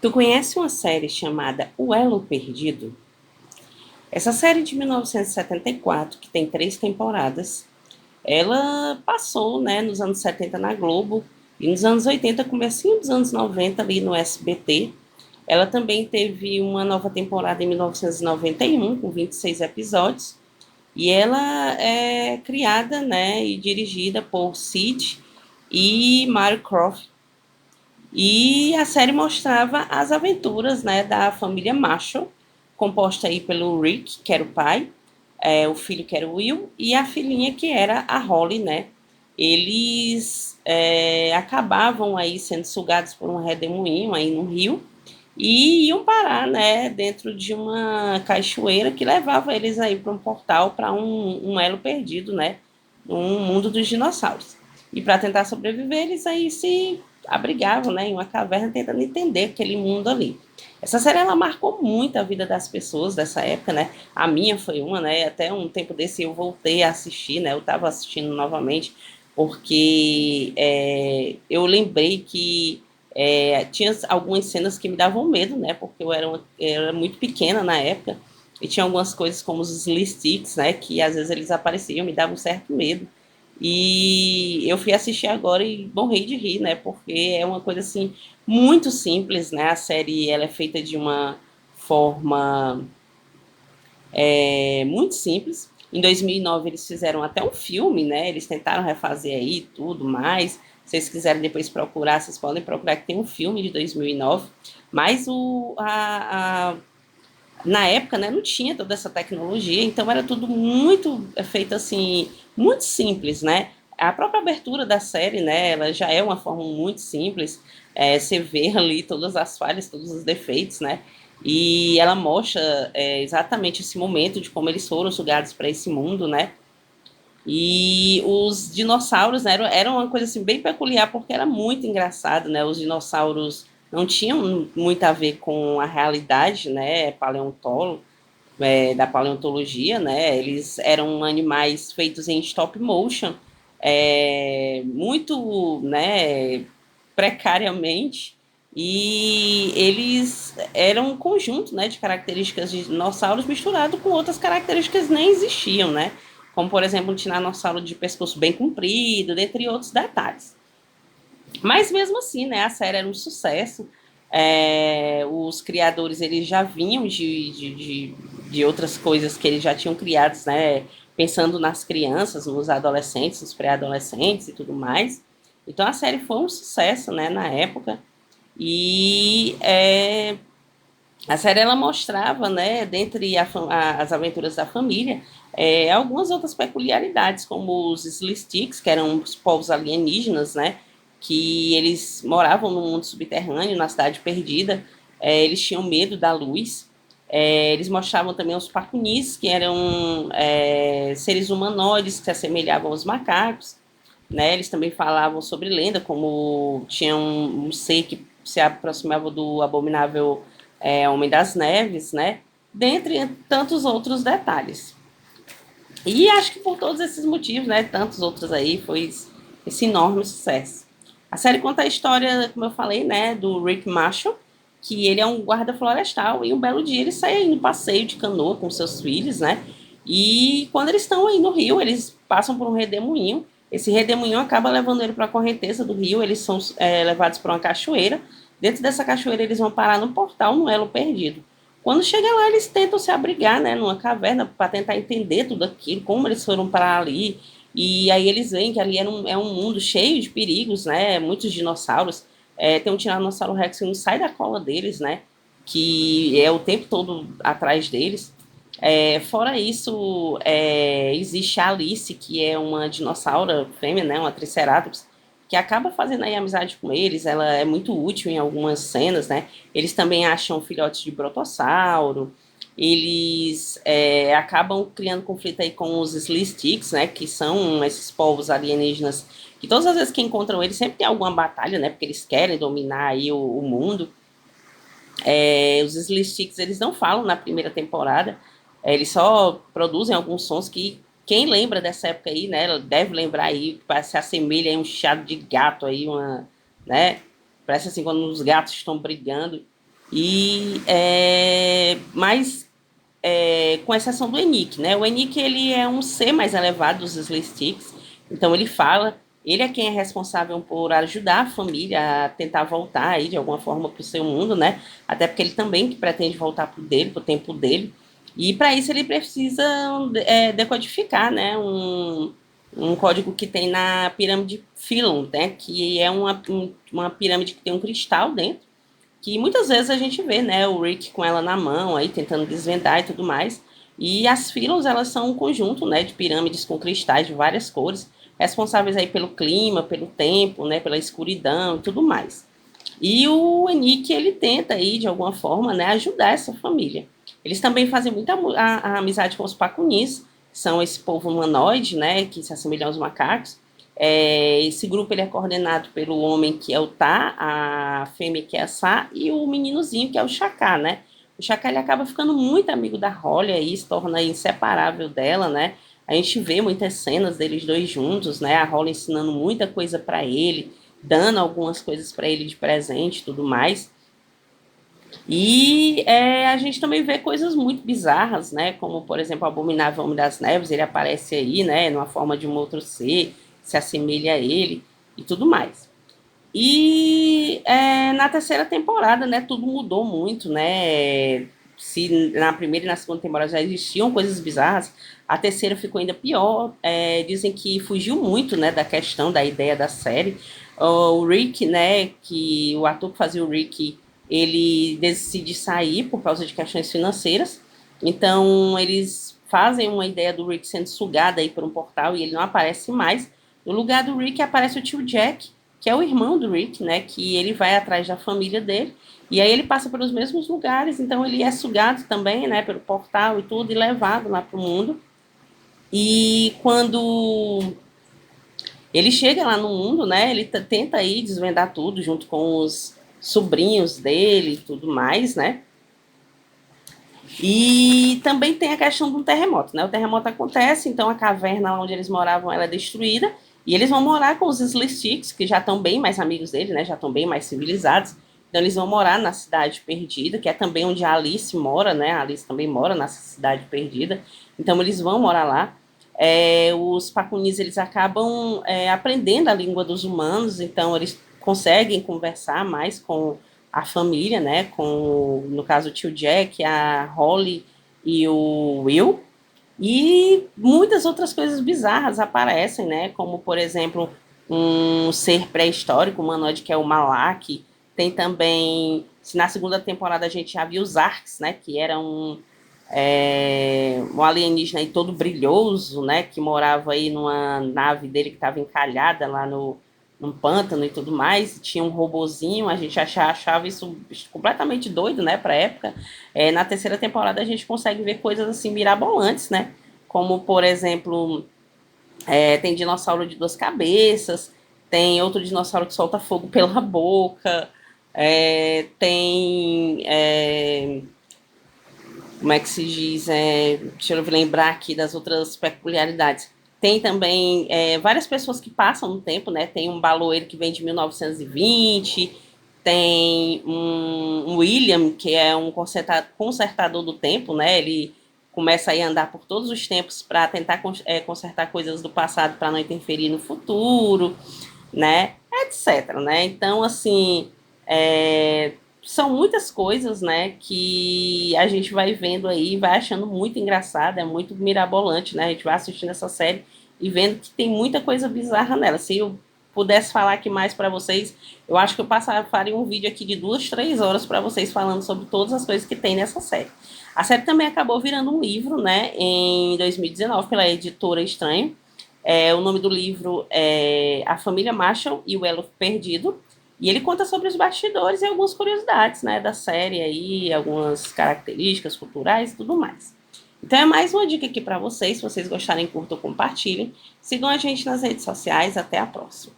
Tu conhece uma série chamada O Elo Perdido? Essa série de 1974, que tem 3 temporadas, ela passou, né, nos anos 70 na Globo e nos anos 80, comecinho dos anos 90 ali no SBT. Ela também teve uma nova temporada em 1991, com 26 episódios, e ela é criada, né, e dirigida por Sid e Mary Croft. E a série mostrava as aventuras, né, da família Marshall, composta aí pelo Rick, que era o pai, o filho que era o Will, e a filhinha que era a Holly, né? Eles acabavam aí sendo sugados por um redemoinho aí no rio e iam parar, né, dentro de uma cachoeira que levava eles aí para um portal, para um elo perdido, né, um mundo dos dinossauros. E para tentar sobreviver, eles aí se abrigavam, né, em uma caverna tentando entender aquele mundo ali. Essa série ela marcou muito a vida das pessoas dessa época, né? A minha foi uma, né? Até um tempo desse eu voltei a assistir, né? Eu estava assistindo novamente porque eu lembrei que tinha algumas cenas que me davam medo, né? Porque eu era muito pequena na época e tinha algumas coisas como os Slee Sticks, né? Que às vezes eles apareciam, me davam um certo medo. E eu fui assistir agora e morri de rir, né? Porque é uma coisa assim muito simples, né? A série ela é feita de uma forma muito simples. Em 2009 eles fizeram até um filme, né? Eles tentaram refazer aí tudo mais. Se vocês quiserem depois procurar, vocês podem procurar que tem um filme de 2009. Mas na época, né, não tinha toda essa tecnologia, então era tudo muito feito assim, muito simples, né? A própria abertura da série, né, ela já é uma forma muito simples. Você vê ali todas as falhas, todos os defeitos, né? E ela mostra exatamente esse momento de como eles foram sugados para esse mundo, né? E os dinossauros, né, eram uma coisa assim bem peculiar porque era muito engraçado, né? Os dinossauros não tinham muito a ver com a realidade, né, da paleontologia, né? Eles eram animais feitos em stop motion, muito, né, precariamente, e eles eram um conjunto, né, de características de dinossauros misturado com outras características que nem existiam, né? Como, por exemplo, um tiranossauro de pescoço bem comprido, dentre outros detalhes. Mas mesmo assim, né, a série era um sucesso. Os criadores eles já vinham de outras coisas que eles já tinham criados, né, pensando nas crianças, nos adolescentes, nos pré-adolescentes e tudo mais. Então a série foi um sucesso, né, na época. E a série ela mostrava, né, dentre as aventuras da família, algumas outras peculiaridades, como os Slicks, que eram os povos alienígenas, né, que eles moravam no mundo subterrâneo, na cidade perdida. Eles tinham medo da luz. Eles mostravam também os pacunis, que eram seres humanoides que se assemelhavam aos macacos, né? Eles também falavam sobre lenda, como tinha um ser que se aproximava do abominável Homem das Neves, né? Dentre tantos outros detalhes. E acho que por todos esses motivos, né? Tantos outros aí, foi esse enorme sucesso. A série conta a história, como eu falei, né? Do Rick Marshall, que ele é um guarda florestal e um belo dia ele sai aí no passeio de canoa com seus filhos, né? E quando eles estão aí no rio, eles passam por um redemoinho. Esse redemoinho acaba levando ele para a correnteza do rio. Eles são levados para uma cachoeira. Dentro dessa cachoeira, eles vão parar no portal, no elo perdido. Quando chega lá, eles tentam se abrigar, né, numa caverna para tentar entender tudo aquilo, como eles foram para ali. E aí eles veem que ali é um mundo cheio de perigos, né? Muitos dinossauros. Tem um Tiranossauro Rex que não sai da cola deles, né? Que é o tempo todo atrás deles. Fora isso, existe a Alice, que é uma dinossauro fêmea, né? Uma Triceratops, que acaba fazendo aí amizade com eles. Ela é muito útil em algumas cenas, né? Eles também acham filhotes de brotossauro. Eles acabam criando conflito aí com os Slicks, né? Que são esses povos alienígenas que todas as vezes que encontram eles sempre tem alguma batalha, né? Porque eles querem dominar aí o mundo. Os Slicks, eles não falam na primeira temporada. Eles só produzem alguns sons que quem lembra dessa época aí, né? Deve lembrar aí, que se assemelha a um chiado de gato aí, né? Parece assim quando os gatos estão brigando. Mas com exceção do Enick, né? O Enick, ele é um ser mais elevado dos Slicks, então ele fala, ele é quem é responsável por ajudar a família a tentar voltar aí de alguma forma para o seu mundo, né? Até porque ele também que pretende voltar pro tempo dele. E para isso ele precisa decodificar, né? Um código que tem na pirâmide Phylum, né? Que é uma pirâmide que tem um cristal dentro, que muitas vezes a gente vê, né, o Rick com ela na mão, aí tentando desvendar e tudo mais. E as Phylums, elas são um conjunto, né, de pirâmides com cristais de várias cores, responsáveis aí pelo clima, pelo tempo, né, pela escuridão e tudo mais. E o Enick, ele tenta aí, de alguma forma, né, ajudar essa família. Eles também fazem muita a amizade com os Pacunis, que são esse povo humanoide, né, que se assemelham aos macacos. Esse grupo ele é coordenado pelo homem, que é o Tá, a fêmea, que é a Sá, e o meninozinho, que é o Chaka, né? O Chaka, ele acaba ficando muito amigo da Holly e se torna inseparável dela, né? A gente vê muitas cenas deles dois juntos, né? A Holly ensinando muita coisa para ele, dando algumas coisas para ele de presente e tudo mais. E a gente também vê coisas muito bizarras, né? Como, por exemplo, o Abominável Homem das Neves, ele aparece aí, né? Numa forma de um outro ser, se assemelha a ele e tudo mais. E na terceira temporada, né? Tudo mudou muito, né? Se na primeira e na segunda temporada já existiam coisas bizarras, a terceira ficou ainda pior. Dizem que fugiu muito, né? Da questão, da ideia da série. O Rick, né? Que o ator que fazia o Rick, ele decide sair por causa de questões financeiras. Então, eles fazem uma ideia do Rick sendo sugado aí por um portal e ele não aparece mais. No lugar do Rick aparece o tio Jack, que é o irmão do Rick, né? Que ele vai atrás da família dele. E aí ele passa pelos mesmos lugares, então ele é sugado também, né? Pelo portal e tudo, e levado lá pro mundo. E quando ele chega lá no mundo, né? Ele tenta aí desvendar tudo junto com os sobrinhos dele e tudo mais, né? E também tem a questão de um terremoto, né? O terremoto acontece, então a caverna onde eles moravam ela é destruída e eles vão morar com os Slicks, que já estão bem mais amigos dele, né? Já estão bem mais civilizados. Então eles vão morar na cidade perdida, que é também onde a Alice mora, né? A Alice também mora nessa cidade perdida. Então eles vão morar lá. Os Pacunis eles acabam aprendendo a língua dos humanos, então eles conseguem conversar mais com a família, né? Com, no caso, o tio Jack, a Holly e o Will. E muitas outras coisas bizarras aparecem, né? Como, por exemplo, um ser pré-histórico, um humanoide que é o Malak. Tem também, se na segunda temporada a gente já viu os Arks, né? Que era um alienígena aí todo brilhoso, né? Que morava aí numa nave dele que estava encalhada lá no, num pântano e tudo mais. Tinha um robozinho, a gente achava isso completamente doido, né? Pra época. Na terceira temporada a gente consegue ver coisas assim mirabolantes, né? Como, por exemplo, tem dinossauro de duas cabeças, tem outro dinossauro que solta fogo pela boca, tem como é que se diz? Deixa eu lembrar aqui das outras peculiaridades. Tem também várias pessoas que passam no tempo, né? Tem um baloeiro que vem de 1920, tem um William, que é um consertador do tempo, né? Ele começa a andar por todos os tempos para tentar consertar coisas do passado para não interferir no futuro, né? Etc, né? Então, assim, são muitas coisas, né, que a gente vai vendo aí, vai achando muito engraçado, é muito mirabolante, né? A gente vai assistindo essa série e vendo que tem muita coisa bizarra nela. Se eu pudesse falar aqui mais para vocês, eu acho que faria um vídeo aqui de 2, 3 horas para vocês falando sobre todas as coisas que tem nessa série. A série também acabou virando um livro, né, em 2019 pela editora Estranho. O nome do livro é A Família Marshall e o Elo Perdido. E ele conta sobre os bastidores e algumas curiosidades, né, da série aí, algumas características culturais e tudo mais. Então é mais uma dica aqui para vocês. Se vocês gostarem, curtam, compartilhem. Sigam a gente nas redes sociais. Até a próxima.